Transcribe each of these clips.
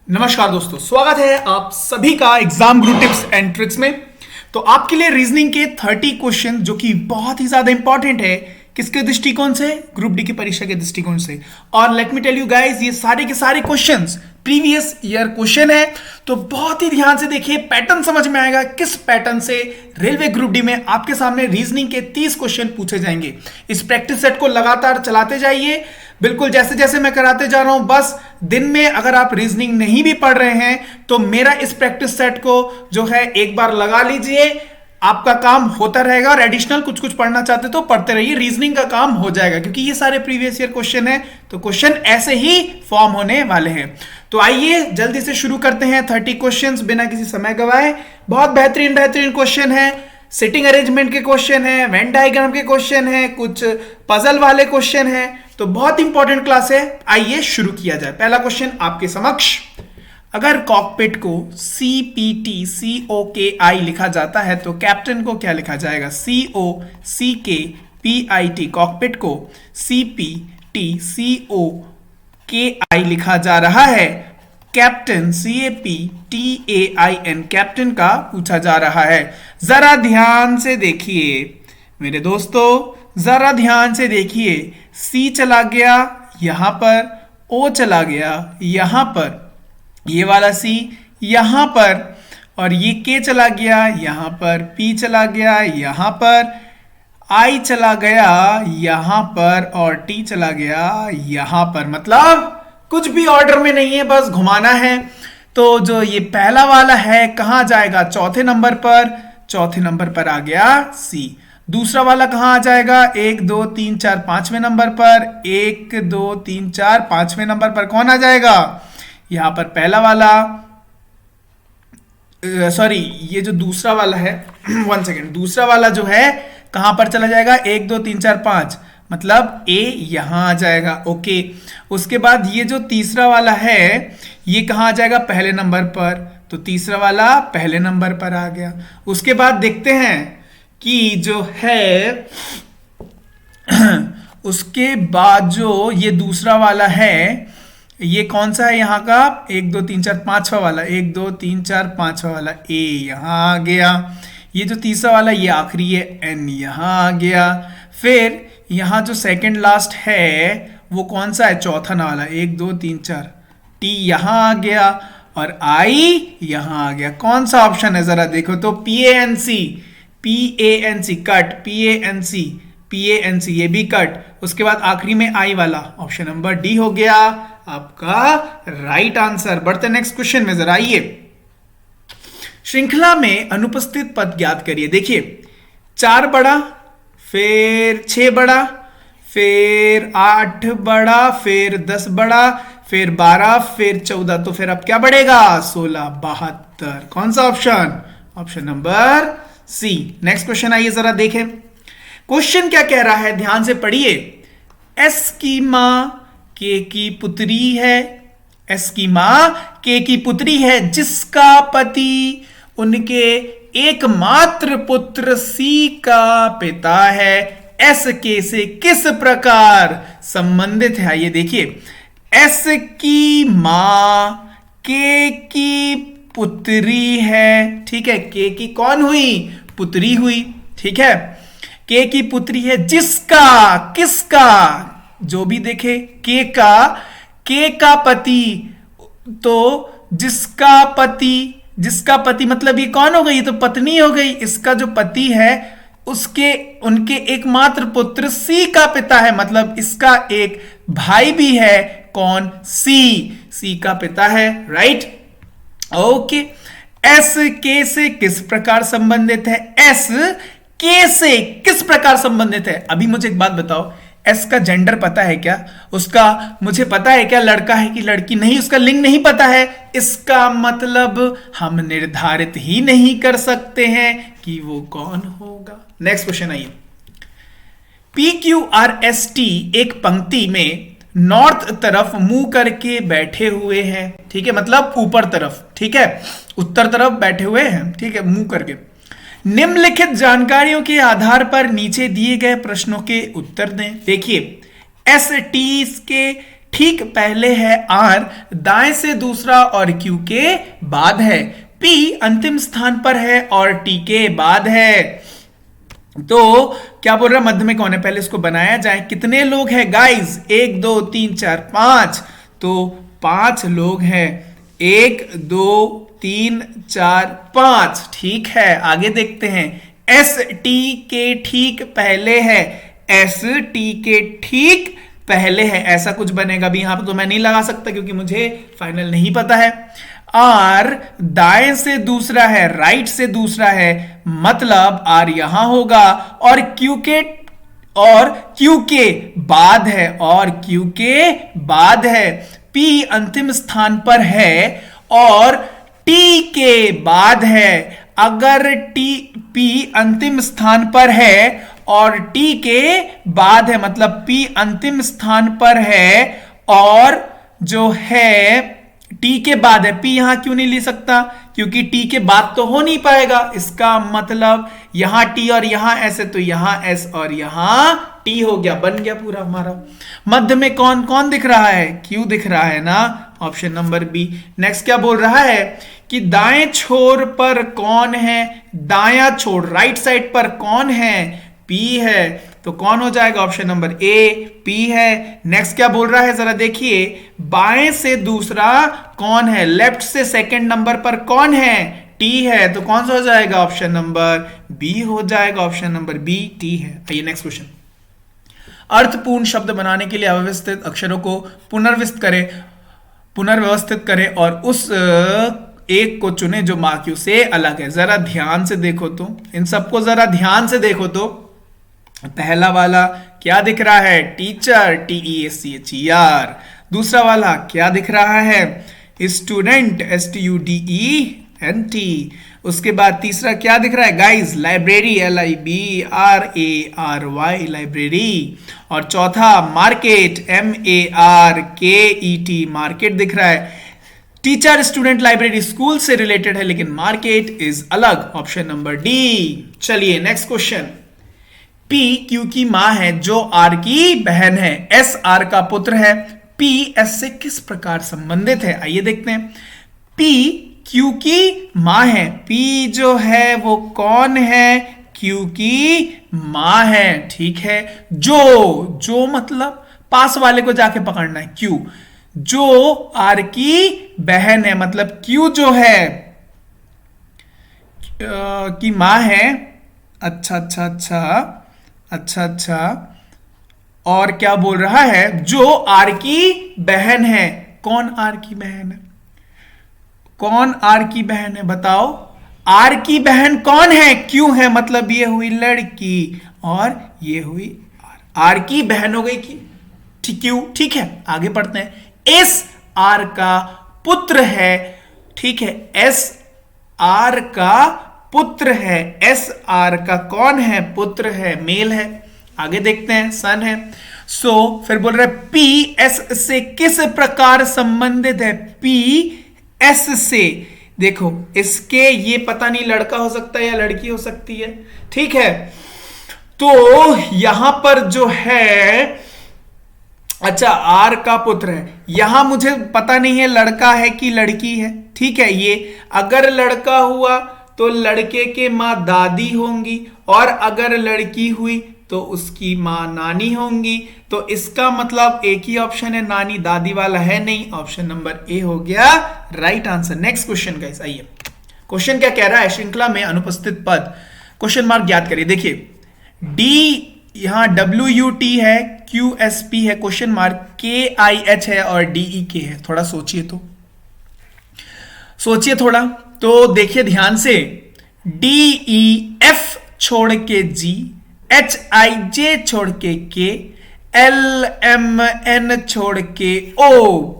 नमस्कार दोस्तों, स्वागत है आप सभी का exam Guru tips and tricks में। तो आपके लिए रीजनिंग के 30 क्वेश्चन जो कि बहुत ही ज्यादा इंपॉर्टेंट है, किसके दृष्टिकोण से? ग्रुप डी की परीक्षा के दृष्टिकोण से। और let me tell you guys, ये सारे के सारे क्वेश्चंस प्रीवियस ईयर क्वेश्चन है, तो बहुत ही ध्यान से देखिए, पैटर्न समझ में आएगा किस पैटर्न से रेलवे ग्रुप डी में आपके सामने रीजनिंग के 30 क्वेश्चन पूछे जाएंगे। इस प्रैक्टिस सेट को लगातार चलाते जाइए, बिल्कुल जैसे जैसे मैं कराते जा रहा हूं। बस दिन में अगर आप रीजनिंग नहीं भी पढ़ रहे हैं तो मेरा इस प्रैक्टिस सेट को जो है एक बार लगा लीजिए, आपका काम होता रहेगा। और एडिशनल कुछ कुछ पढ़ना चाहते तो पढ़ते रहिए, रीजनिंग का काम हो जाएगा, क्योंकि ये सारे प्रीवियस ईयर क्वेश्चन है, तो क्वेश्चन ऐसे ही फॉर्म होने वाले हैं। तो आइए जल्दी से शुरू करते हैं 30 क्वेश्चंस बिना किसी समय गवाए। बहुत बेहतरीन बेहतरीन क्वेश्चन है, सिटिंग अरेंजमेंट के क्वेश्चन है, वेन डायग्राम के क्वेश्चन है, कुछ पजल वाले क्वेश्चन है, तो बहुत इंपॉर्टेंट क्लास है। आइए शुरू किया जाए। पहला क्वेश्चन आपके समक्ष, अगर कॉकपिट को CPT लिखा जाता है तो कैप्टन को क्या लिखा जाएगा? COCKPIT। कॉकपिट को CPT लिखा जा रहा है, कैप्टन CAPTAIN कैप्टन का पूछा जा रहा है। जरा ध्यान से देखिए मेरे दोस्तों, जरा ध्यान से देखिए। C चला गया यहां पर, O चला गया यहां पर, ये वाला C यहां पर, और ये K चला गया यहां पर, P चला गया यहां पर, I चला गया यहां पर, और T चला गया यहां पर। मतलब कुछ भी ऑर्डर में नहीं है, बस घुमाना है। तो जो ये पहला वाला है कहां जाएगा? चौथे नंबर पर, चौथे नंबर पर आ गया C। दूसरा वाला कहां आ जाएगा? 1 2 3 4 5वें नंबर पर, 1 2 3 4 5वें नंबर पर कौन आ जाएगा? यहां पर पहला वाला, सॉरी ये जो दूसरा वाला है 1 सेकेंड, दूसरा वाला जो है कहां पर चला जाएगा? 1 2 3 4 5, मतलब A यहां आ जाएगा। ओके, उसके बाद ये जो तीसरा वाला है ये कहां आ जाएगा? पहले नंबर पर, तो तीसरा वाला पहले नंबर पर आ गया। उसके बाद देखते हैं कि जो है उसके बाद जो ये दूसरा वाला है ये कौन सा है यहाँ का? 1 2 3 4 5वां वाला, 1 2 3 4 5वां वाला A यहाँ आ गया। ये जो तीसरा वाला ये आखिरी है, N यहाँ आ गया। फिर यहाँ जो सेकंड लास्ट है वो कौन सा है? चौथा वाला, 1 2 3 4, T यहाँ आ गया और I यहाँ आ गया। कौन सा ऑप्शन है जरा देखो तो? PANC कट, PANC ये भी कट। उसके बाद आखिरी में I वाला, ऑप्शन नंबर D हो गया आपका राइट आंसर। बढ़ते नेक्स्ट क्वेश्चन में, जरा आइए। श्रृंखला में अनुपस्थित पद ज्ञात करिए। देखिए 4 बड़ा, फिर 6 बड़ा, फिर 8 बड़ा, फिर 10 बड़ा, फिर 12, फिर 14, तो फिर अब क्या बढ़ेगा? 16, 72। कौन सा option? Option number C। Next question आइए जरा देखें। क्वेश्चन क्या कह रहा है, ध्यान से पढ़िए। S की मां K की पुत्री है, S की मां K की पुत्री है, जिसका पति उनके एकमात्र पुत्र C का पिता है। S K से किस प्रकार संबंधित है? ये देखिए, S की मां K की पुत्री है, ठीक है। K की कौन हुई? पुत्री हुई, ठीक है। K की पुत्री है, जिसका, किसका, जो भी देखे, K का पति, तो जिसका पति मतलब ये कौन हो गई? ये तो पत्नी हो गई। इसका जो पति है उनके एकमात्र पुत्र C का पिता है, मतलब इसका एक भाई भी है। कौन? C का पिता है, राइट। ओके, S K से किस प्रकार संबंधित है? S K से किस प्रकार संबंधित है? अभी मुझे एक बात बताओ, S का जेंडर पता है क्या? उसका मुझे पता है क्या लड़का है कि लड़की? नहीं, उसका लिंग नहीं पता है। इसका मतलब हम निर्धारित ही नहीं कर सकते हैं कि वो कौन होगा। नेक्स्ट क्वेश्चन आइए। PQRST एक पंक्ति में नॉर्थ तरफ मुंह करके बैठे हुए हैं, ठीक है, मतलब ऊपर तरफ, ठीक है, उत्तर तरफ बैठे हुए हैं, ठीक है, मुंह करके। निम्नलिखित जानकारियों के आधार पर नीचे दिए गए प्रश्नों के उत्तर दें। देखिए, एस टी के ठीक पहले है आर, दाएं से दूसरा और क्यू के बाद है, पी अंतिम स्थान पर है और टी के बाद है। तो क्या बोल रहा है, मध्य में कौन है, पहले इसको बनाया जाए। कितने लोग हैं गाइस, 1 2 3 4 5, तो 5 लोग हैं, 1 2 3 4 5, ठीक है। आगे देखते हैं, एस टी के ठीक पहले है, एस टी के ठीक पहले है, ऐसा कुछ बनेगा भी, यहां पर तो मैं नहीं लगा सकता क्योंकि मुझे फाइनल नहीं पता है। आर दाएं से दूसरा है, राइट से दूसरा है, मतलब आर यहां होगा, और क्यू के बाद है, और क्यू के बाद है। पी अंतिम स्थान पर है और टी के बाद है। अगर पी अंतिम स्थान पर है और टी के बाद है, मतलब पी अंतिम स्थान पर है और जो है टी के बाद है, पी यहां क्यों नहीं ले सकता, क्योंकि टी के बाद तो हो नहीं पाएगा, इसका मतलब यहां टी और यहां एस है, तो यहां एस और यहां टी हो गया, बन गया पूरा हमारा। मध्य में कौन कौन दिख रहा है, क्यू दिख रहा है ना, ऑप्शन नंबर बी। नेक्स्ट क्या बोल रहा है कि दाएं छोर पर कौन है, दाया छोर राइट साइड पर कौन है, पी है, तो कौन हो जाएगा, ऑप्शन नंबर ए पी है। नेक्स्ट क्या बोल रहा है जरा देखिए, बाएं से दूसरा कौन है, लेफ्ट से सेकंड नंबर पर कौन है, टी है, तो कौन सा हो जाएगा, ऑप्शन नंबर बी हो जाएगा, ऑप्शन नंबर बी टी है। आइए नेक्स्ट क्वेश्चन। अर्थपूर्ण शब्द बनाने के लिए अव्यवस्थित अक्षरों को पुनर्व्यवस्थित करें और उस एक को चुने जो मार्क्यू से अलग है। जरा ध्यान से देखो तो, इन सबको जरा ध्यान से देखो तो, पहला वाला क्या दिख रहा है, टीचर, TEACHER। दूसरा वाला क्या दिख रहा है, स्टूडेंट, STUDENT। उसके बाद तीसरा क्या दिख रहा है गाइस, लाइब्रेरी, LIBRARY, लाइब्रेरी। और चौथा मार्केट, MARKET, मार्केट दिख रहा है। टीचर, स्टूडेंट, लाइब्रेरी स्कूल से रिलेटेड है, लेकिन मार्केट इज अलग, ऑप्शन नंबर डी। चलिए नेक्स्ट क्वेश्चन। P Q की मां है जो R की बहन है, S R का पुत्र है, P S से किस प्रकार संबंधित है, आइए देखते हैं। P Q की मां है, P जो है वो कौन है, Q की मां है, ठीक है। जो मतलब पास वाले को जाके पकड़ना है, Q जो R की बहन है, मतलब Q जो है की मां है। अच्छा, और क्या बोल रहा है, जो आर की बहन है, कौन आर की बहन है, कौन आर की बहन है बताओ, आर की बहन कौन है, क्यों है, मतलब ये हुई लड़की और ये हुई आर की बहन हो गई की, क्यों, ठीक है। आगे पढ़ते हैं। एस आर का पुत्र है, ठीक है, एस आर का पुत्र है, एस आर का कौन है, पुत्र है, मेल है। आगे देखते हैं, सन है। फिर बोल रहे पी एस से किस प्रकार संबंधित है, पी एस से, देखो इसके ये पता नहीं लड़का हो सकता है या लड़की हो सकती है, ठीक है। तो यहां पर जो है, अच्छा आर का पुत्र है, यहां मुझे पता नहीं है लड़का है कि लड़की है, ठीक है। ये अगर लड़का हुआ तो लड़के के मां दादी होंगी, और अगर लड़की हुई तो उसकी मां नानी होंगी, तो इसका मतलब एक ही ऑप्शन है, नानी दादी वाला है नहीं, ऑप्शन नंबर ए हो गया right answer. Next question guys, आइए क्वेश्चन क्या कह रहा है, श्रृंखला में अनुपस्थित पद क्वेश्चन मार्क ज्ञात करिए। देखिए डी यहां WUT है, QSP है, क्वेश्चन मार्क KIH है और DEK है। थोड़ा सोचिए थोड़ा, तो देखिए ध्यान से, DEF छोड़ के G, HIJ छोड़ के K, LMN छोड़ के O,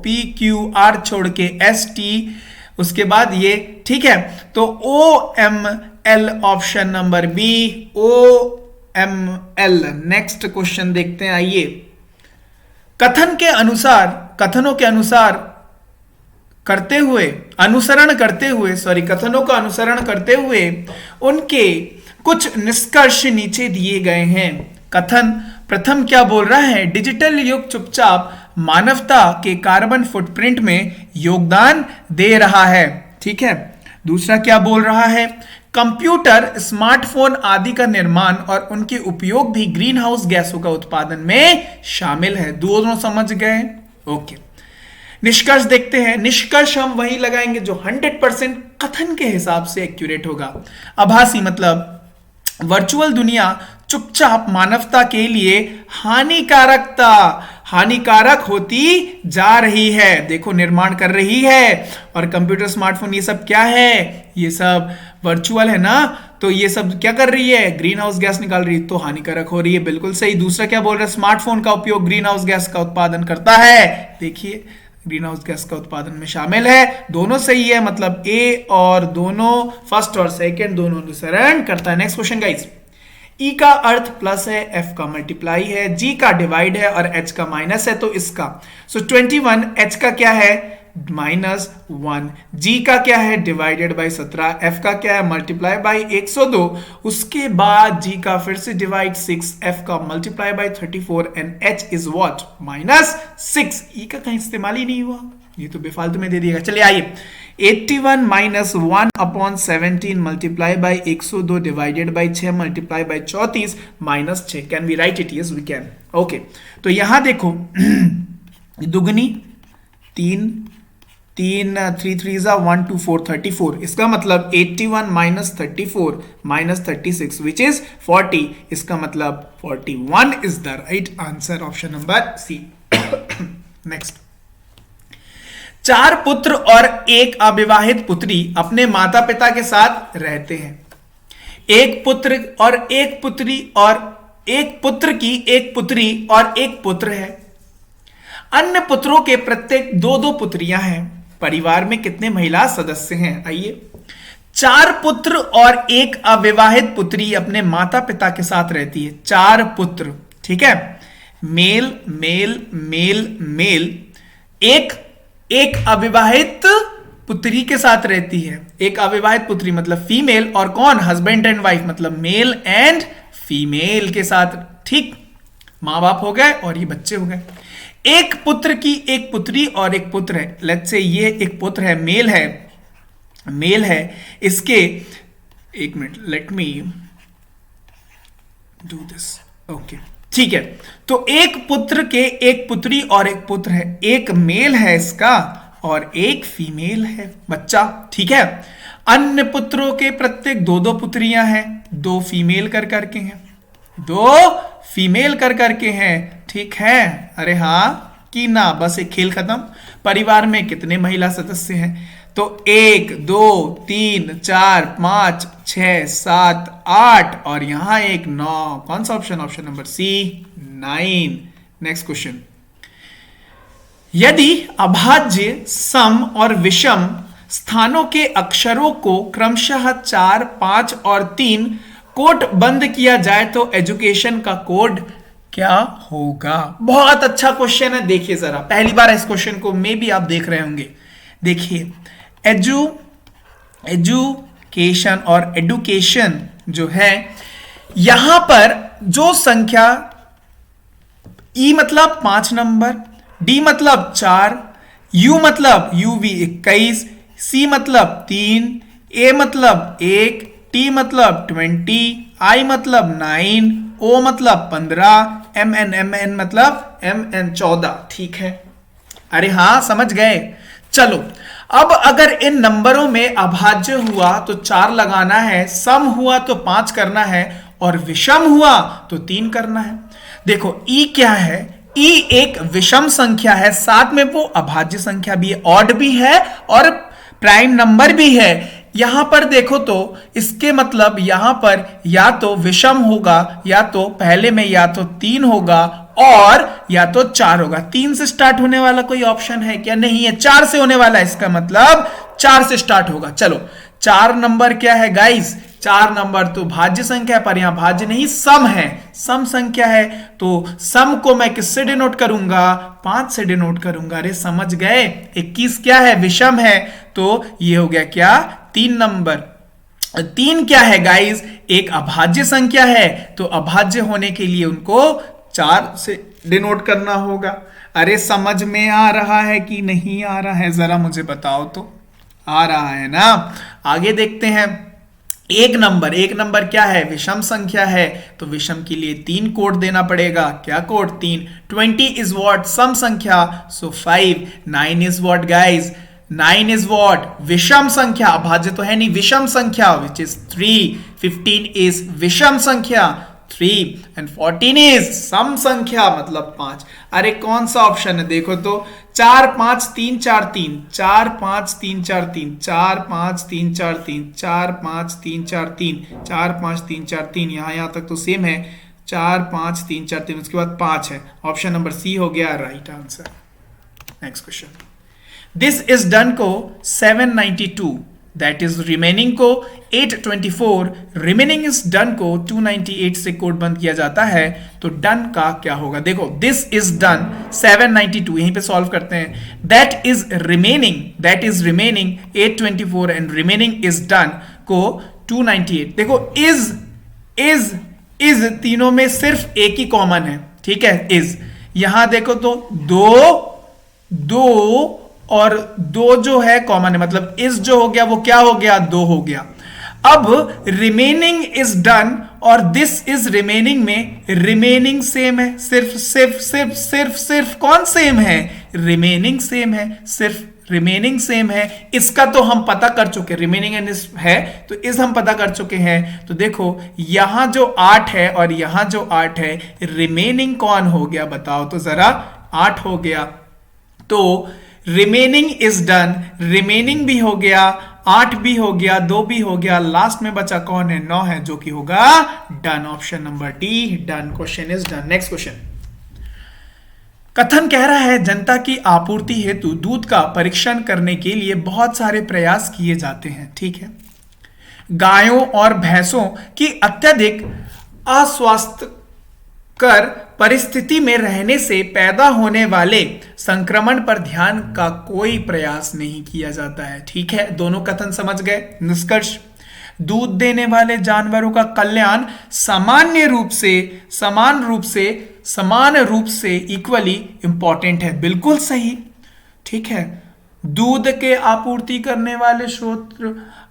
PQR छोड़ के ST, उसके बाद ये, ठीक है। तो OML option number B, OML। Next question देखते हैं, आइए। कथनों के अनुसार कथनों का अनुसरण करते हुए उनके कुछ निष्कर्ष नीचे दिए गए हैं। कथन प्रथम क्या बोल रहा है, डिजिटल युग चुपचाप मानवता के कार्बन फुटप्रिंट में योगदान दे रहा है। ठीक है, दूसरा क्या बोल रहा है, कंप्यूटर, स्मार्टफोन आदि का निर्माण और उनके उपयोग भी ग्रीन हाउस गैसों का उत्पादन में शामिल है। दोनों समझ गए? ओके, निष्कर्ष देखते हैं। निष्कर्ष हम वही लगाएंगे जो 100% कथन के हिसाब से एक्यूरेट होगा। आभासी मतलब वर्चुअल दुनिया चुपचाप मानवता के लिए हानिकारक होती जा रही है। देखो, निर्माण कर रही है। और कंप्यूटर, स्मार्टफोन, ये सब क्या है? ये सब वर्चुअल है ना, तो ये सब क्या कर रही है? ग्रीन हाउस गैस निकाल रही है, तो हानिकारक हो रही है। बिल्कुल सही। दूसरा क्या बोल रहा है? स्मार्टफोन का उपयोग ग्रीन हाउस गैस का उत्पादन करता है। देखिए, ग्रीन हाउस गैस का उत्पादन में शामिल है। दोनों सही है, मतलब ए और दोनों, फर्स्ट और सेकंड दोनों अनुसरण करता है। नेक्स्ट क्वेश्चन गाइस, ई का अर्थ प्लस है, एफ का मल्टीप्लाई है, जी का डिवाइड है और एच का माइनस है, तो इसका 21, एच का क्या है? -1, जी का क्या है? डिवाइडेड बाई 17, एफ का क्या है? मल्टीप्लाई बाई 102, उसके बाद जी का फिर से डिवाइड 6, एफ का multiply by 34 and H is what? -6। ई का कहीं इस्तेमाल ही नहीं हुआ, ये तो बेफालतू में दे दिएगा। चलिए आइए, 81 - 1 upon 17 multiply by 102 divided by 6 multiply by 34 -6। Can we write it? Yes we can. Okay, तो यहां देखो दुगनी 3 3 3 1 2 4 34, इसका मतलब 81 - 34 - 36 विच इज 40, इसका मतलब 41 is the right answer, option number C. Next, 4 पुत्र और एक अविवाहित पुत्री अपने माता पिता के साथ रहते हैं। एक पुत्र और एक पुत्री और एक पुत्र की एक पुत्री और एक पुत्र है। अन्य पुत्रों के प्रत्येक 2-2 पुत्रियां हैं। परिवार में कितने महिला सदस्य हैं? आइए, 4 पुत्र और एक अविवाहित पुत्री अपने माता पिता के साथ रहती है। 4 पुत्र, ठीक है, मेल मेल मेल मेल, एक अविवाहित पुत्री के साथ रहती है। एक अविवाहित पुत्री मतलब फीमेल, और कौन? हस्बैंड एंड वाइफ मतलब मेल एंड फीमेल के साथ। ठीक, मां बाप हो गए और ये बच्चे हो गए। एक पुत्र की एक पुत्री और एक पुत्र है। लेट्स से ये एक पुत्र है, मेल है, इसके, एक minute, let me do this. Okay, ठीक है, तो एक पुत्र के एक पुत्री और एक पुत्र है। एक मेल है इसका और एक फीमेल है, बच्चा। ठीक है, अन्य पुत्रों के प्रत्येक 2-2 पुत्रियां हैं, 2 फीमेल कर करके हैं, 2 फीमेल कर करके हैं। ठीक है, अरे हाँ कि ना, बस एक खेल खत्म। परिवार में कितने महिला सदस्य हैं? तो 1 2 3 4 5 6 7 8 और यहां एक 9। कौन सा option? Option number C, 9। Next question, यदि अभाज्य, सम और विषम स्थानों के अक्षरों को क्रमशः 4 5 और 3 कोट बंद किया जाए तो एजुकेशन का कोड क्या होगा? बहुत अच्छा क्वेश्चन है। देखिए जरा, पहली बार इस क्वेश्चन को मे भी आप देख रहे होंगे। देखिए, एजुकेशन और एडुकेशन जो है, यहां पर जो संख्या ई मतलब 5 नंबर, डी मतलब 4, यू मतलब यूवी 21, सी मतलब 3, ए मतलब 1, टी मतलब 20, आई मतलब 9, ओ मतलब 15, एम एन मतलब MN 14। ठीक है, अरे हाँ समझ गए। चलो, अब अगर इन नंबरों में अभाज्य हुआ तो 4 लगाना है, सम हुआ तो 5 करना है और विषम हुआ तो 3 करना है। देखो, ई क्या है? ई एक विषम संख्या है, साथ में वो अभाज्य संख्या भी है, ऑड भी है और प्राइम नंबर भी है। यहां पर देखो तो इसके मतलब यहां पर या तो विषम होगा, या तो पहले में या तो 3 होगा और या तो 4 होगा। 3 से स्टार्ट होने वाला कोई ऑप्शन है क्या? नहीं है। 4 से होने वाला है, इसका मतलब 4 से स्टार्ट होगा। चलो, 4 नंबर क्या है गाइस? 4 नंबर तो भाज्य संख्या, पर यहां भाज्य नहीं, सम है, सम संख्या है। तो सम को मैं किससे डिनोट करूंगा? 5 से डिनोट करूंगा। अरे समझ गए। 21 क्या है? विषम है, तो ये हो गया क्या? 3 नंबर। 3 क्या है गाइस? एक अभाज्य संख्या है, तो अभाज्य होने के लिए उनको 4 से डिनोट करना होगा। अरे समझ में आ रहा है कि नहीं आ रहा है, जरा मुझे बताओ तो। आ रहा है ना। आगे देखते हैं। एक नंबर क्या है? विषम संख्या है, तो विषम के लिए 3 कोड देना पड़ेगा। क्या कोड? 3। 20 is what? सम संख्या, so 5। 9 is what guys? 9 is what? विषम संख्या, भाज्य तो है नहीं, विषम संख्या, विच इज 3। 15 इज विषम संख्या, 3 एंड 14 इज सम संख्या, मतलब 5। अरे कौन सा ऑप्शन है देखो तो। 4 5 3 4 3, 4 5 3 4 3, 4 5 3 4 3, 4 5 3 4 3, 4 5 3 4 3, यहां तक तो सेम है। 4 5 3 4 3, उसके बाद 5 है। ऑप्शन नंबर सी हो गया right answer. Next question. This is done को 792, दैट इज रिमेनिंग को 824, रिमेनिंग इज डन को 298 से कोड बंद किया जाता है, तो डन का क्या होगा? देखो दिस इज डन 792, यहीं पे सॉल्व करते हैं। That is remaining 824 and remaining is done को 298। देखो इज तीनों में सिर्फ एक ही कॉमन है, ठीक है, इज। यहां देखो तो दो और 2 जो है कॉमन है, मतलब इस जो हो गया वो क्या हो गया? 2 हो गया। अब रिमेनिंग इज डन और दिस इज रिमेनिंग में रिमेनिंग सेम है, सिर्फ कौन सेम है? रिमेनिंग सेम है, सिर्फ रिमेनिंग सेम है। इसका तो हम पता कर चुके, रिमेनिंग एंड इस है तो इस हम पता कर चुके हैं। तो देखो यहां जो 8 है और यहां जो 8 है, रिमेनिंग कौन हो गया बताओ तो जरा? 8 हो गया। तो रिमेनिंग इज डन, रिमेनिंग भी हो गया, 8 भी हो गया, 2 भी हो गया, लास्ट में बचा कौन है? 9 है, जो कि होगा done. Option number D done. Question is done. Next question. कथन कह रहा है जनता की आपूर्ति हेतु दूध का परीक्षण करने के लिए बहुत सारे प्रयास किए जाते हैं, ठीक है। गायों और भैंसों की अत्यधिक अस्वास्थ्यकर परिस्थिति में रहने से पैदा होने वाले संक्रमण पर ध्यान का कोई प्रयास नहीं किया जाता है, ठीक है। दोनों कथन समझ गए। निष्कर्ष। दूध देने वाले जानवरों का कल्याण समान रूप से इक्वली इंपॉर्टेंट है। बिल्कुल सही, ठीक है। दूध के आपूर्ति करने वाले स्रोत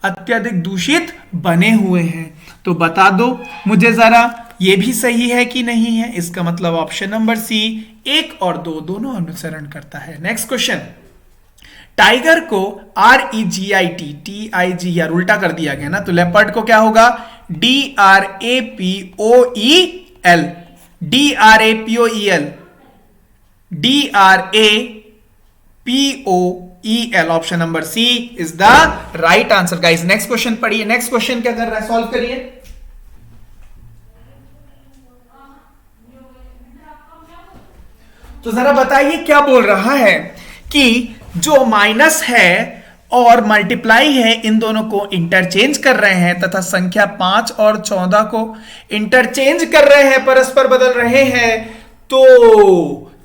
अत्यधिक दूषित बने हुए हैं, तो बता दो मुझे जरा ये भी सही है कि नहीं है। इसका मतलब ऑप्शन नंबर सी 1 और 2 दोनों अनुसरण करता है। Next question. टाइगर को REGIT TIGR उल्टा कर दिया गया ना, तो लेपर्ड को क्या होगा? DRAPOEL DRAPOEL। Option number C is the right answer guys. Next question पढ़िए। नेक्स्ट क्वेश्चन क्या कर रहा है? सॉल्व करिए। तो जरा बताइए क्या बोल रहा है कि जो माइनस है और मल्टीप्लाई है, इन दोनों को इंटरचेंज कर रहे हैं तथा संख्या 5 और 14 को इंटरचेंज कर रहे हैं, परस्पर बदल रहे हैं। तो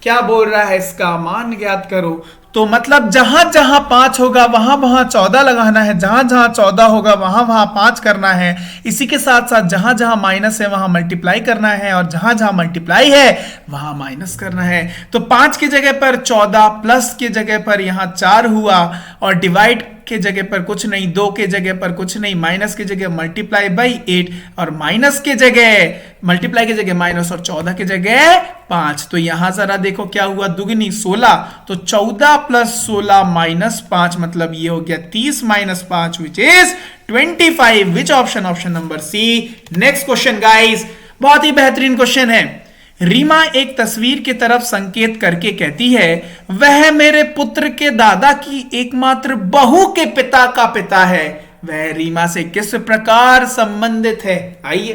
क्या बोल रहा है? इसका मान ज्ञात करो। तो मतलब जहां जहां 5 होगा वहां वहां 14 लगाना है, जहां जहां 14 होगा वहां वहां 5 करना है। इसी के साथ साथ जहां जहां माइनस है वहां मल्टीप्लाई करना है और जहां जहां मल्टीप्लाई है वहां माइनस करना है। तो 5 की जगह पर 14, प्लस की जगह पर यहां 4 हुआ और डिवाइड के जगह पर कुछ नहीं, 2 के जगह पर कुछ नहीं, माइनस की जगह मल्टीप्लाई बाई 8 और माइनस के जगह मल्टीप्लाई की जगह माइनस और 14 की जगह 5। तो यहां जरा देखो क्या हुआ? दुगनी 16, तो 14 प्लस 16 माइनस 5, मतलब ये हो गया 30 minus 5 which is 25। Which option? Option number C. Next question guys, बहुत ही बेहतरीन क्वेश्चन है। रीमा एक तस्वीर की तरफ संकेत करके कहती है, वह मेरे पुत्र के दादा की एकमात्र बहू के पिता का पिता है। वह रीमा से किस प्रकार संबंधित है? आइए,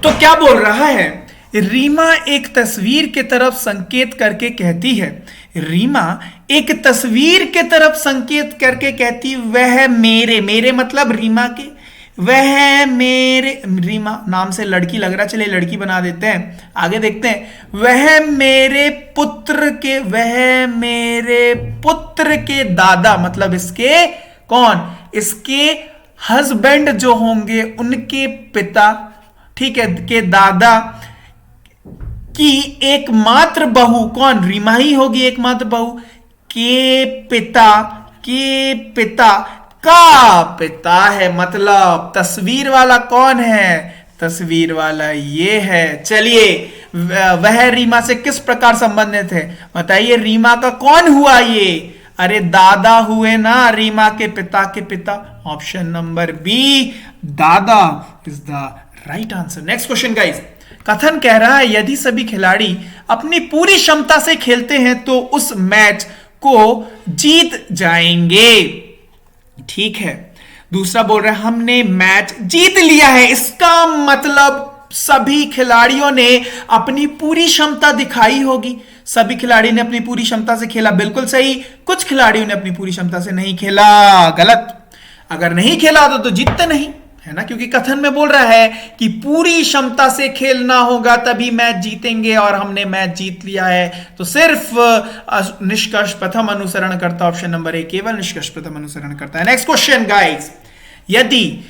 तो क्या बोल रहा है? रीमा एक तस्वीर की तरफ संकेत करके कहती है, रीमा एक तस्वीर की तरफ संकेत करके कहती, वह मेरे मतलब रीमा के, वह मेरे, रीमा नाम से लड़की लग रहा, चलिए लड़की बना देते हैं। आगे देखते हैं। वह मेरे पुत्र के दादा, मतलब इसके कौन? इसके हस्बैंड जो होंगे उनके पिता, ठीक है, के दादा कि एकमात्र बहू कौन, रीमा ही होगी एकमात्र बहू, के पिता का पिता है। मतलब तस्वीर वाला कौन है, तस्वीर वाला ये है। चलिए, वह रीमा से किस प्रकार संबंधित है, बताइए। रीमा का कौन हुआ ये, अरे दादा हुए ना, रीमा के पिता। ऑप्शन नंबर बी, दादा is the right answer. Next question guys, कथन कह रहा है यदि सभी खिलाड़ी अपनी पूरी क्षमता से खेलते हैं तो उस मैच को जीत जाएंगे। ठीक है, दूसरा बोल रहा है हमने मैच जीत लिया है, इसका मतलब सभी खिलाड़ियों ने अपनी पूरी क्षमता दिखाई होगी। सभी खिलाड़ी ने अपनी पूरी क्षमता से खेला, बिल्कुल सही। कुछ खिलाड़ियों ने अपनी पूरी क्षमता से नहीं खेला, गलत। अगर नहीं खेला तो जीतते नहीं, है ना, क्योंकि कथन में बोल रहा है कि पूरी क्षमता से खेलना होगा तभी मैच जीतेंगे, और हमने मैच जीत लिया है। तो सिर्फ निष्कर्ष प्रथम अनुसरण करता, ऑप्शन नंबर ए केवल निष्कर्ष प्रथम अनुसरण करता है। नेक्स्ट क्वेश्चन गाइस, यदि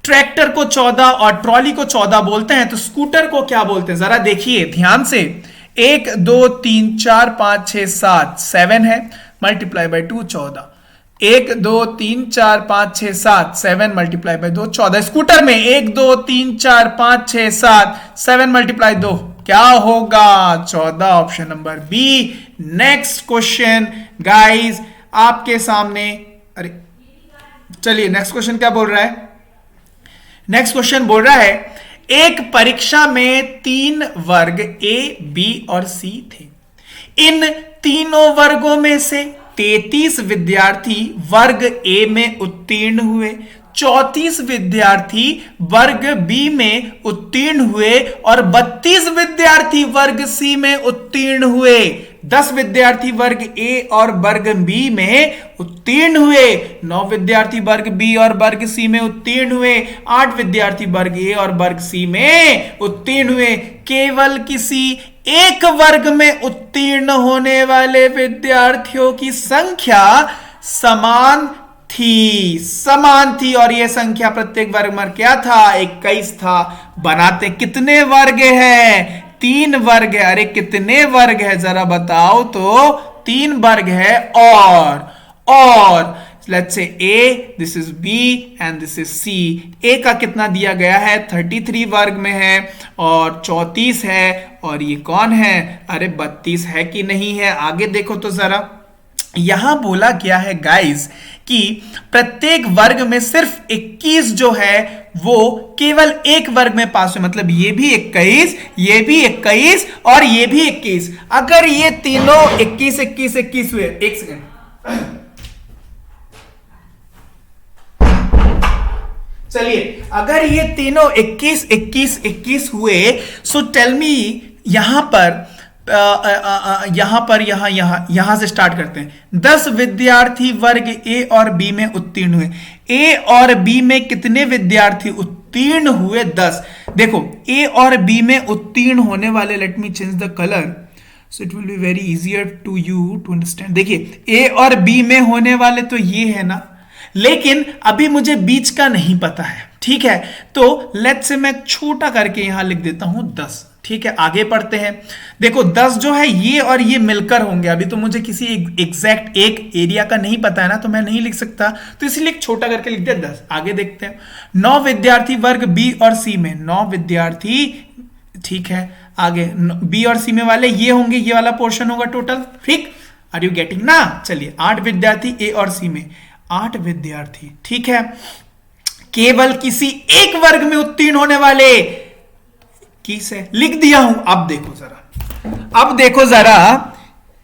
ट्रैक्टर को 14 और ट्रॉली को 14 बोलते हैं तो स्कूटर को क्या बोलते हैं, जरा देखिए ध्यान से। 1 2 3 4 5 6 7 7 है, multiply by 2 14। 1 2 3 4 5 6 7 7 multiply by 2 14। Scooter में 1 2 3 4 5 6 7 7 मल्टीप्लाई 2 क्या होगा, 14, option number B. Next question guys आपके सामने, अरे चलिए नेक्स्ट क्वेश्चन क्या बोल रहा है। नेक्स्ट क्वेश्चन बोल रहा है एक परीक्षा में 3 वर्ग ए, बी और सी थे। इन तीनों वर्गों में से 33 विद्यार्थी वर्ग ए में उत्तीर्ण हुए, 34 विद्यार्थी वर्ग बी में उत्तीर्ण हुए और 32 विद्यार्थी वर्ग सी में उत्तीर्ण हुए। 10 विद्यार्थी वर्ग ए और वर्ग बी में उत्तीर्ण हुए, 9 विद्यार्थी वर्ग बी और वर्ग सी में उत्तीर्ण हुए, 8 विद्यार्थी वर्ग ए और वर्ग सी में उत्तीर्ण हुए। केवल किसी एक वर्ग में उत्तीर्ण होने वाले विद्यार्थियों की संख्या समान थी और यह संख्या प्रत्येक वर्ग में क्या था, 21 था। बनाते कितने वर्ग है, 3 वर्ग है। अरे कितने वर्ग है जरा बताओ तो, 3 वर्ग है। और let's say A, this is B and this is C. A का कितना दिया गया है, 33 वर्ग में है और 34 है, और ये कौन है, अरे 32 है कि नहीं है। आगे देखो तो जरा, यहां बोला गया है गाइस कि प्रत्येक वर्ग में सिर्फ 21 जो है वो केवल एक वर्ग में पास हुए, मतलब ये भी 21, ये भी 21 और ये भी 21। अगर ये तीनों 21 21 21 हुए, एक सेकंड, चलिए, अगर ये तीनों 21 21 21 हुए, सो टेल मी यहां पर यहां से स्टार्ट करते हैं। 10 विद्यार्थी वर्ग ए और बी में उत्तीर्ण हुए। ए और बी में कितने विद्यार्थी उत्तीर्ण हुए, 10। देखो ए और बी में उत्तीर्ण होने वाले, let me change the colour so it will be very easier to you to understand. देखिए ए और बी में होने वाले तो ये है ना, लेकिन अभी मुझे बीच का नहीं पता है, ठीक है। तो लेट्स से मैं छोटा करके यहां लिख देता हूं 10, ठीक है। आगे पढ़ते हैं। देखो 10 जो है ये और ये मिलकर होंगे। अभी तो मुझे किसी एग्जैक्ट एक एरिया का नहीं पता है ना, तो मैं नहीं लिख सकता, तो इसलिए छोटा करके लिख दिया 10। आगे देखते हैं। 9 विद्यार्थी वर्ग बी और सी में, 9 विद्यार्थी, ठीक है। आगे बी और सी में वाले ये होंगे, ये वाला पोर्शन होगा टोटल, ठीक। आर यू गेटिंग ना। चलिए 8 विद्यार्थी ए और सी में, 8 विद्यार्थी, ठीक है। केवल किसी एक वर्ग में उत्तीर्ण होने वाले से लिख दिया हूं। अब देखो जरा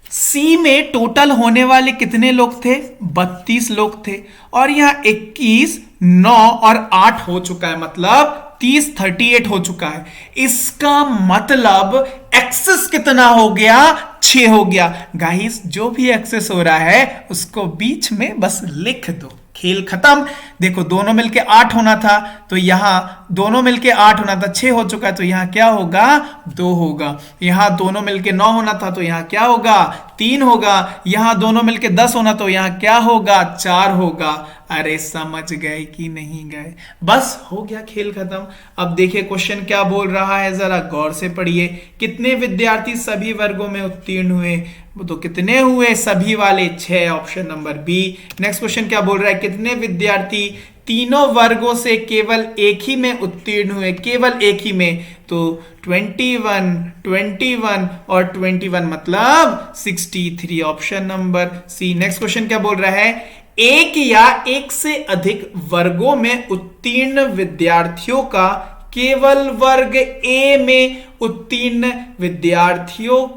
सी में टोटल होने वाले कितने लोग थे, 32 लोग थे, और यहां 21 9 और 8 हो चुका है, मतलब 30 38 हो चुका है। इसका मतलब एक्सेस कितना हो गया, 6 हो गया। गाइस जो भी एक्सेस हो रहा है उसको बीच में बस लिख दो, खेल खत्म। देखो दोनों मिलके 8 होना था, तो यहां दोनों मिलके 8 होना था, 6 हो चुका है, तो यहां क्या होगा, 2 होगा। यहां दोनों मिलके 9 होना था, तो यहां क्या होगा, 3 होगा। यहां दोनों मिलके 10 होना, तो यहां क्या होगा, 4 होगा। अरे समझ गए कि नहीं गए? बस हो गया, खेल खत्म। अब देखिए क्वेश्चन क्या बोल रहा है, जरा गौर से पढ़िए। कितने विद्यार्थी सभी वर्गों में उत्तीर्ण हुए? तो कितने हुए, सभी वाले 6, option number B. Next question क्या बोल रहा है, कितने विद्यार्थी तीनों वर्गों से केवल एक ही में उत्तीर्ण हुए? केवल एक ही में, तो 21, 21 और 21 मतलब 63, option number C. Next question क्या बोल रहा है, एक या एक से अधिक वर्गों में उत्तीर्ण विद्यार्थियों का केवल वर्ग ए में उत्तीर्ण विद्यार्थियों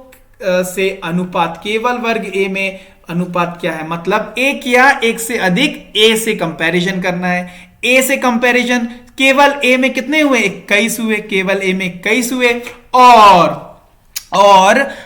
से अनुपात, केवल वर्ग ए में अनुपात क्या है? मतलब एक या एक से अधिक ए से कंपैरिजन करना है। ए से कंपैरिजन, केवल ए में कितने हुए, 21 हुए, केवल ए में 21 हुए, और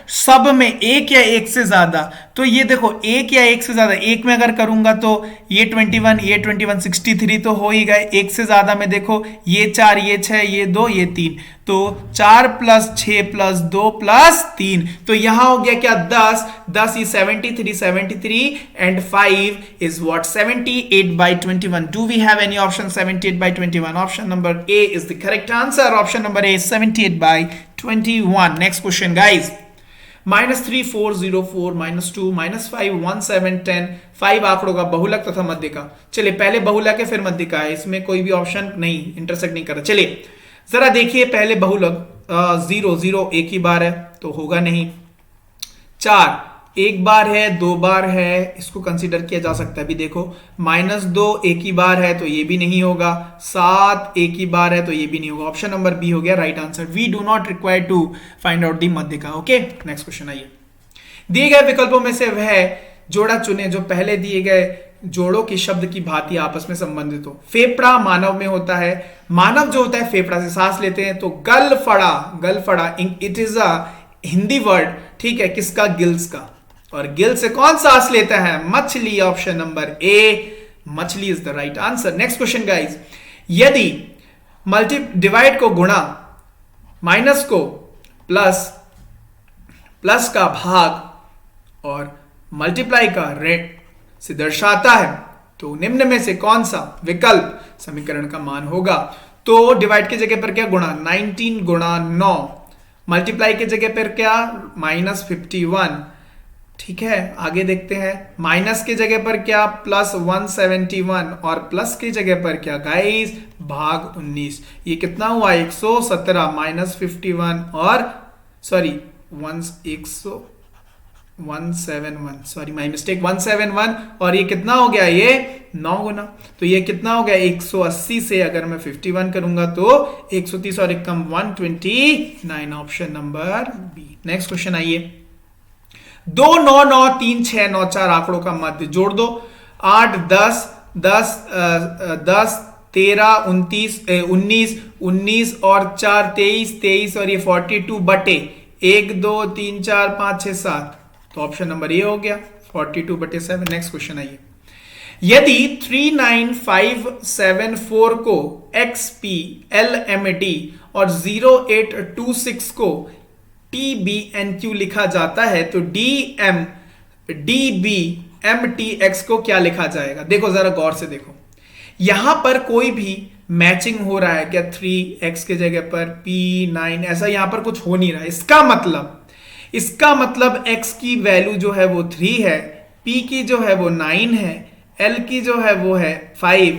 सब में एक या एक से ज्यादा। तो ये देखो एक या एक से ज्यादा, एक में अगर करूंगा तो ये 21, ये 21, 63 तो हो ही गए। एक से ज्यादा में देखो ये 4, ये 6, ये 2, ये 3, तो 4 + 6 + 2 + 3, तो यहां हो गया क्या, 10। 10 is 73, 73 and 5 is what, 78/21. Do we have any option 78/21? Option number A is the correct answer. Option number A is 78/21. Next question guys. -3, 4, 0, 4, -2, -5, 1, 7, 10, 5 आंकड़ों का बहुलक तथा मध्य का। चलिए पहले बहुलक है फिर मध्य का है, इसमें कोई भी ऑप्शन नहीं इंटरसेक्ट नहीं कर रहा। चलिए जरा देखिए पहले बहुलक, 0, 0 एक ही बार है तो होगा नहीं। 4 एक बार है, 2 बार है, इसको कंसीडर किया जा सकता है। अभी देखो -2 एक ही बार है तो ये भी नहीं होगा। 7 एक ही बार है तो ये भी नहीं होगा। ऑप्शन नंबर बी हो गया right answer. We do not require to find out the मध्य का। ओके नेक्स्ट क्वेश्चन आइए। दिए गए विकल्पों में से वह जोड़ा चुने जो पहले दिए गए जोड़ों की शब्द की भांति आपस में संबंधित हो। फेफड़ा मानव में होता है, मानव जो होता है फेफड़ा से सांस लेते हैं, तो गलफड़ा, गलफड़ा it is a Hindi word, ठीक है, किसका, गिल्स का। और गिल से कौन सांस लेता है, मछली। ऑप्शन नंबर ए, मछली is the right answer. Next question guys, यदि मल्टी डिवाइड को गुणा, माइनस को प्लस, प्लस का भाग और मल्टीप्लाई का ऋण से दर्शाता है, तो निम्न में से कौन सा विकल्प समीकरण का मान होगा? तो डिवाइड की जगह पर क्या गुणा, 19 गुणा 9, मल्टीप्लाई की जगह पर क्या, -51, ठीक है। आगे देखते हैं, माइनस की जगह पर क्या, +171, और प्लस की जगह पर क्या गाइस, भाग 19। ये कितना हुआ, 117 -51 और सॉरी 171, सॉरी माय मिस्टेक, 171, और ये कितना हो गया, ये 9 गुना, तो ये कितना हो गया, 180 से अगर मैं 51 करूंगा तो 130 और एक कम 129, option number B. Next question आइए। 2, 9, 9, 3, 6, 9, 4 आंकड़ों का मध्य जोड़ दो। 8, 10, 10, 10, 13, 29, 19, 19 और 4, 23, 23 और ये 42 बटे 1, 2, 3, 4, 5, 6, 7, तो ऑप्शन नंबर ये हो गया 42/7। नेक्स्ट क्वेश्चन आइए। यदि 39574 को XP LMD और 0826 को TBNQ लिखा जाता है, तो DBMTX को क्या लिखा जाएगा? देखो जरा गौर से देखो, यहां पर कोई भी मैचिंग हो रहा है क्या, 3x के जगह पर P9, ऐसा यहां पर कुछ हो नहीं रहा है। इसका मतलब x की वैल्यू जो है वो 3 है, P की जो है वो 9 है, L की जो है वो है 5,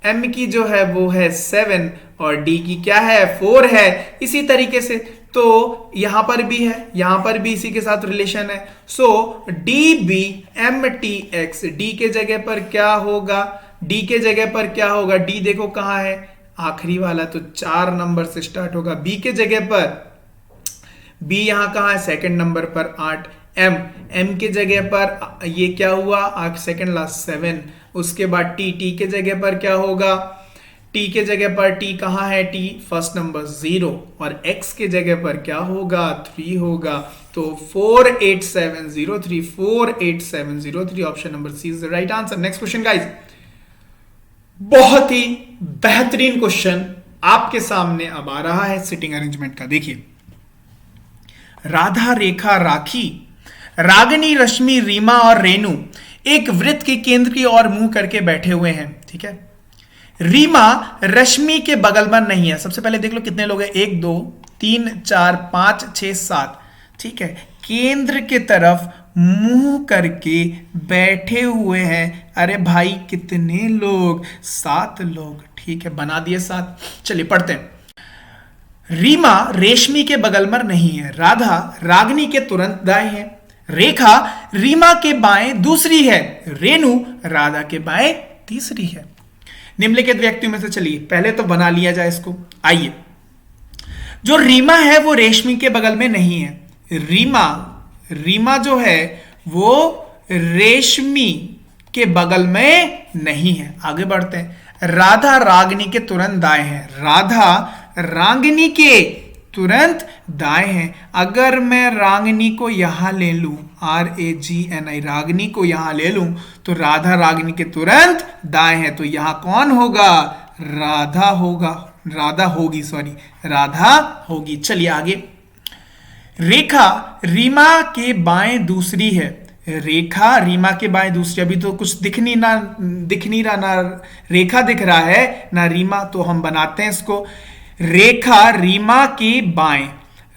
M की जो है वो है 7 और D की क्या है 4 है। इसी तरीके से तो यहां पर भी है, यहां पर भी इसी के साथ रिलेशन है। सो DBMTX, D के जगह पर क्या होगा, D के जगह पर क्या होगा, D देखो कहां है, आखिरी वाला, तो 4 नंबर से स्टार्ट होगा। B के जगह पर, B यहां कहां है, सेकंड नंबर पर 8। M के जगह पर ये क्या हुआ, सेकंड लास्ट 7। उसके बाद T के जगह पर क्या होगा, T के जगह पर T कहां है, T फर्स्ट नंबर 0, और X के जगह पर क्या होगा, 3 होगा। तो 48703, 48703, option number C is the right answer. Next question guys, बहुत ही बेहतरीन क्वेश्चन आपके सामने अब आ रहा है सिटिंग अरेंजमेंट का। देखिए, राधा, रेखा, राखी, रागिनी, रश्मि, रीमा और रेणु एक वृत्त के केंद्र की ओर मुंह करके बैठे हुए हैं। ठीक है, रीमा रश्मि के बगल में नहीं है। सबसे पहले देख लो कितने लोग हैं, 1 2 3 4 5 6 7। ठीक है, केंद्र के तरफ मुंह करके बैठे हुए हैं। अरे भाई कितने लोग, 7 लोग। ठीक है, बना दिए 7। चलिए पढ़ते हैं। रीमा रेशमी के बगल में नहीं है, राधा रागिनी के तुरंत दाएं है, रेखा रीमा के बाएं दूसरी है, रेणु राधा के बाएं तीसरी है। निम्नलिखित व्यक्तियों में से चलिए पहले तो बना लिया जाए इसको। आइए, जो रीमा है वो रेशमी के बगल में नहीं है। रीमा जो है वो रेशमी के बगल में नहीं है। आगे बढ़ते हैं। राधा रागिनी के तुरंत दाएं है, राधा रागिनी के तुरंत दाएं हैं। अगर मैं रागिनी को यहां ले लूं, RAGNI, रागिनी को यहां ले लूं तो राधा रागिनी के तुरंत दाएं है, तो यहां कौन होगा, राधा होगा, राधा होगी, सॉरी राधा होगी। चलिए आगे। रेखा रीमा के बाएं दूसरी है, रेखा रीमा के बाएं दूसरी। अभी तो कुछ दिख नहीं रहा, ना रेखा दिख रहा है ना रीमा, तो हम बनाते हैं इसको। रेखा रीमा के बाएं,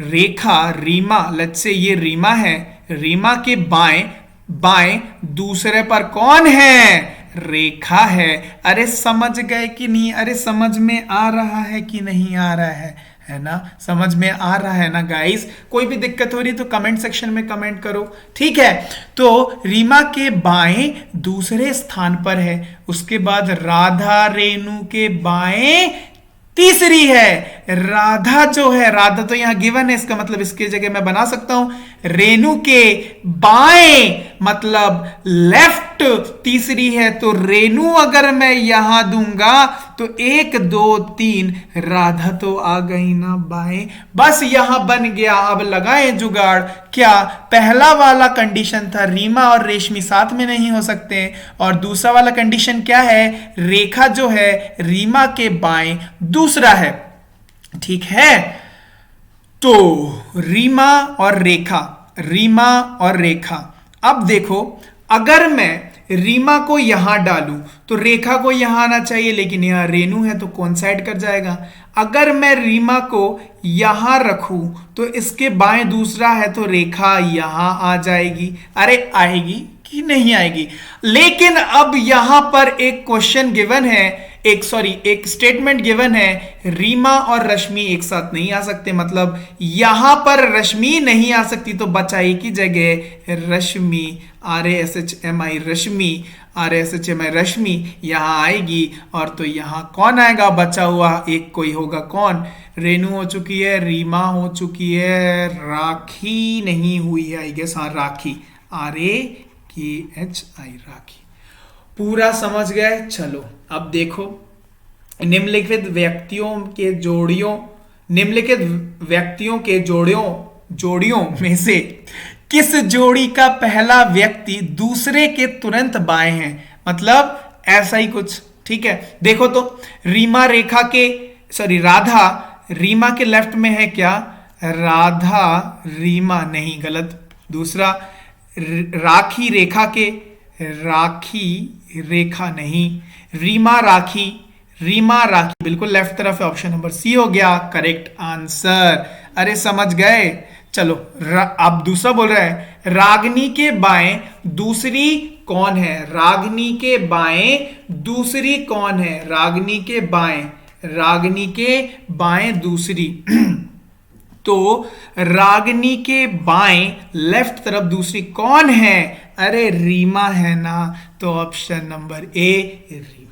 रेखा रीमा, लेट्स से ये रीमा है, रीमा के बाएं दूसरे पर कौन है, रेखा है। अरे समझ गए कि नहीं, अरे समझ में आ रहा है कि नहीं आ रहा है ना, समझ में आ रहा है ना गाइस। कोई भी दिक्कत हो रही तो कमेंट सेक्शन में कमेंट करो। ठीक है, तो रीमा के बाएं दूसरे स्थान पर है, उसके बाद राधा रेणु के बाएं तीसरी है। राधा जो है, राधा तो यहां गिवन है, इसका मतलब इसके जगह मैं बना सकता हूं रेणु के बाएं, मतलब लेफ्ट तीसरी है। तो रेणु अगर मैं यहां दूंगा तो 1 2 3, राधा तो आ गई ना बाएं, बस यहां बन गया। अब लगाएं जुगाड़। क्या पहला वाला कंडीशन था, रीमा और रेशमी साथ में नहीं हो सकते, और दूसरा वाला कंडीशन क्या है, रेखा जो है रीमा के बाएं दूसरा है। ठीक है, तो रीमा और रेखा, रीमा और रेखा। अब देखो, अगर मैं रीमा को यहां डालूं तो रेखा को यहां आना चाहिए, लेकिन यहां रेणु है तो कौन साइड कर जाएगा। अगर मैं रीमा को यहां रखूं तो इसके बाएं दूसरा है, तो रेखा यहां आ जाएगी। अरे आएगी कि नहीं आएगी। लेकिन अब यहां पर एक क्वेश्चन गिवन है, एक स्टेटमेंट गिवन है, रीमा और रश्मि एक साथ नहीं आ सकते, मतलब यहां पर रश्मि नहीं आ सकती, तो बचा एक ही जगह रश्मि, RASHMI रश्मि, RASHMI रश्मि यहां आएगी। और तो यहां कौन आएगा, बचा हुआ एक कोई होगा, कौन, रेणु हो चुकी है, रीमा हो चुकी है, राखी नहीं हुई है, आई गेस, हाँ राखी, RAKHI राखी। पूरा समझ गए। चलो अब देखो, निम्नलिखित व्यक्तियों के जोड़ियों में से किस जोड़ी का पहला व्यक्ति दूसरे के तुरंत बाएं है, मतलब ऐसा ही कुछ। ठीक है, देखो तो राधा रीमा के लेफ्ट में है क्या, राधा रीमा नहीं, गलत। दूसरा राखी रेखा नहीं, रीमा राखी बिल्कुल लेफ्ट तरफ है, ऑप्शन नंबर सी हो गया करेक्ट आंसर। अरे समझ गए। चलो अब दूसरा बोल रहा है, रागिनी के बाएं दूसरी कौन है, रागिनी के बाएं दूसरी कौन है, रागिनी के बाएं दूसरी तो रागिनी के बाएं लेफ्ट तरफ दूसरी कौन है, अरे रीमा है ना, तो ऑप्शन नंबर ए रीमा।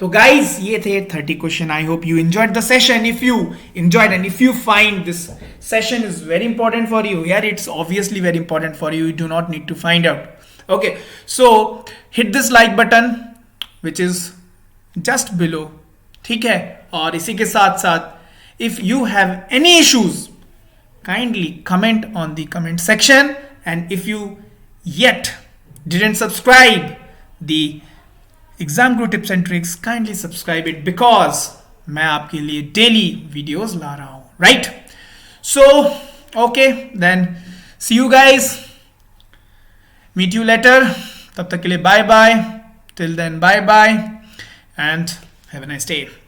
तो गाइस ये थे 30 question. I hope you enjoyed the session. If you enjoyed and if you find this session is very important for you, यार it's obviously very important for you, you do not need to find out. Okay, so hit this like button which is just below. ठीक है, और इसी के साथ साथ इफ यू हैव एनी इश्यूज kindly comment on the comment section, and if you yet didn't subscribe the Exam Guru tips and tricks, kindly subscribe it because मैं आपके लिए डेली वीडियोस ला रहा हूं, right? So okay then, see you guys, meet you later. तब तक के लिए bye bye. Till then bye bye and have a nice day.